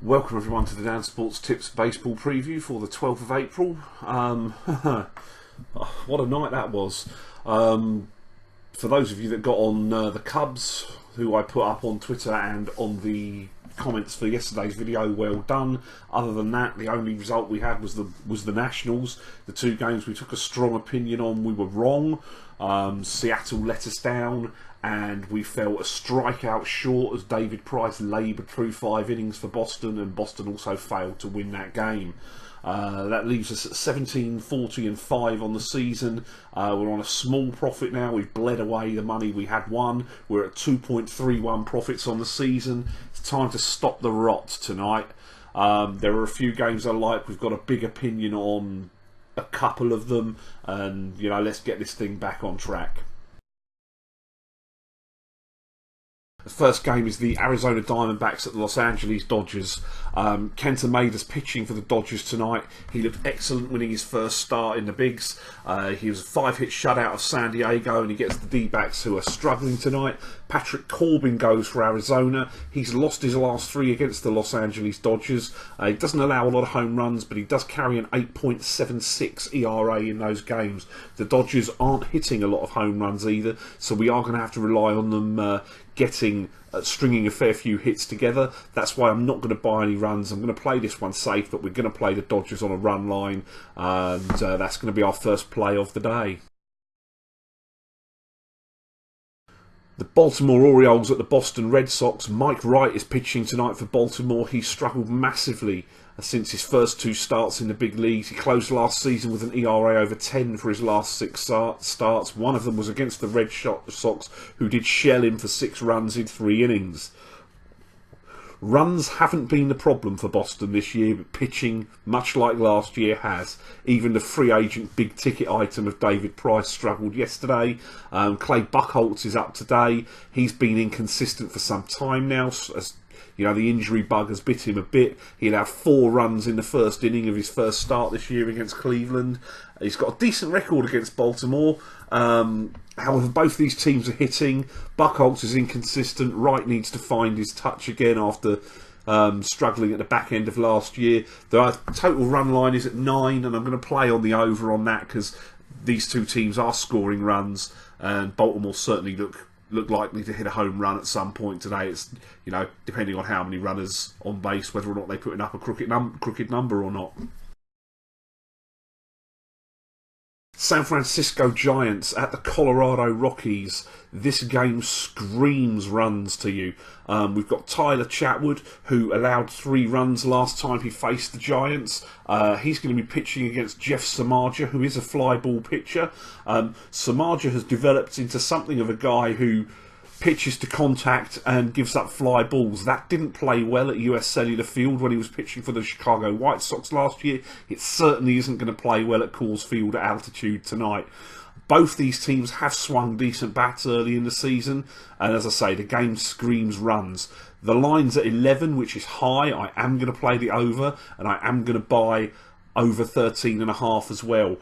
Welcome everyone to the Dansports.tips baseball preview for the 12th of April. What a night that was. For those of you that got on the Cubs, who I put up on Twitter and on the comments for yesterday's video, well done. Other than that, the only result we had was the Nationals. The two games we took a strong opinion on, we were wrong. Seattle let us down, and we fell a strikeout short as David Price laboured through 5 innings for Boston, and Boston also failed to win that game. That leaves us at 17-40-5 on the season. We're on a small profit now. We've bled away the money we had won. We're at 2.31 profits on the season. It's time to stop the rot tonight. There are a few games I like. We've got a big opinion on a couple of them, and let's get this thing back on track. The first game is the Arizona Diamondbacks at the Los Angeles Dodgers. Kenta Maeda's pitching for the Dodgers tonight. He looked excellent winning his first start in the bigs. He was a 5-hit shutout of San Diego, and he gets the D-backs who are struggling tonight. Patrick Corbin goes for Arizona. He's lost his last 3 against the Los Angeles Dodgers. He doesn't allow a lot of home runs, but he does carry an 8.76 ERA in those games. The Dodgers aren't hitting a lot of home runs either, so we are going to have to rely on them stringing a fair few hits together. That's why I'm not going to buy any runs. I'm going to play this one safe, but we're going to play the Dodgers on a run line, and that's going to be our first play of the day. The Baltimore Orioles at the Boston Red Sox. Mike Wright is pitching tonight for Baltimore. He's struggled massively since his first 2 starts in the big leagues. He closed last season with an ERA over 10 for his last 6 starts. One of them was against the Red Sox, who did shell him for 6 runs in 3 innings. Runs haven't been the problem for Boston this year, but pitching, much like last year, has. Even the free agent big ticket item of David Price struggled yesterday. Clay Buchholz is up today. He's been inconsistent for some time now, as the injury bug has bit him a bit. He allowed 4 runs in the first inning of his first start this year against Cleveland. He's got a decent record against Baltimore. However, both these teams are hitting. Buchholz is inconsistent. Wright needs to find his touch again after struggling at the back end of last year. The total run line is at 9, and I'm going to play on the over on that because these two teams are scoring runs, and Baltimore certainly look likely to hit a home run at some point today. It's depending on how many runners on base, whether or not they're putting up a crooked number or not. San Francisco Giants at the Colorado Rockies. This game screams runs to you. We've got Tyler Chatwood, who allowed 3 runs last time he faced the Giants. He's going to be pitching against Jeff Samaja, who is a fly ball pitcher. Samaja has developed into something of a guy who pitches to contact and gives up fly balls. That didn't play well at US Cellular Field when he was pitching for the Chicago White Sox last year. It certainly isn't going to play well at Coors Field at altitude tonight. Both these teams have swung decent bats early in the season, and as I say, the game screams runs. The line's at 11, which is high. I am going to play the over, and I am going to buy over 13.5 as well.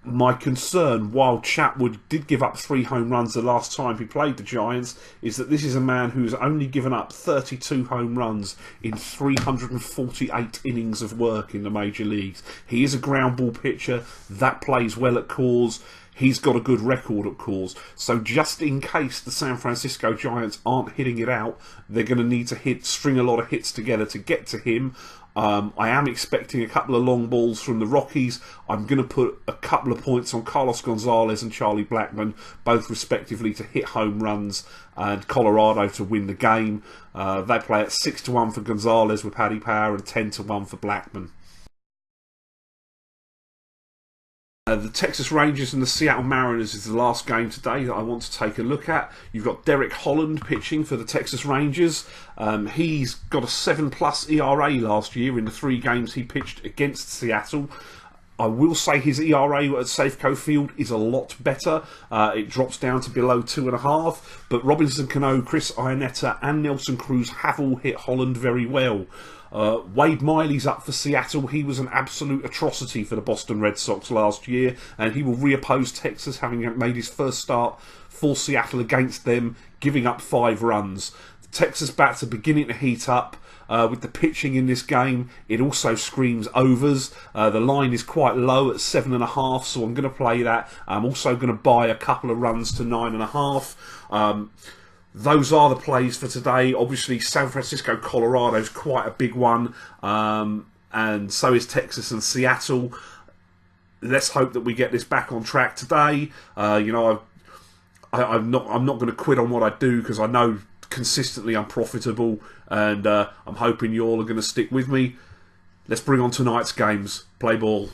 My concern, while Chatwood did give up 3 home runs the last time he played the Giants, is that this is a man who's only given up 32 home runs in 348 innings of work in the major leagues. He is a ground ball pitcher. That plays well at Coors. He's got a good record at Coors. So just in case the San Francisco Giants aren't hitting it out, they're going to need to string a lot of hits together to get to him. I am expecting a couple of long balls from the Rockies. I'm going to put a couple of points on Carlos Gonzalez and Charlie Blackmon, both respectively to hit home runs, and Colorado to win the game. They play at 6-1 for Gonzalez with Paddy Power and 10-1 for Blackmon. The Texas Rangers and the Seattle Mariners is the last game today that I want to take a look at. You've got Derek Holland pitching for the Texas Rangers. He's got a 7+ ERA last year in the 3 games he pitched against Seattle. I will say his ERA at Safeco Field is a lot better. It drops down to below 2.5. But Robinson Cano, Chris Iannetta and Nelson Cruz have all hit Holland very well. Wade Miley's up for Seattle. He was an absolute atrocity for the Boston Red Sox last year, and he will reoppose Texas, having made his first start for Seattle against them, giving up 5 runs. Texas bats are beginning to heat up. With the pitching in this game, it also screams overs. The line is quite low at 7.5, so I'm going to play that. I'm also going to buy a couple of runs to 9.5. Those are the plays for today. Obviously, San Francisco, Colorado is quite a big one, and so is Texas and Seattle. Let's hope that we get this back on track today. I'm not going to quit on what I do, because I know consistently I'm profitable, and I'm hoping you all are going to stick with me. Let's bring on tonight's games. Play ball.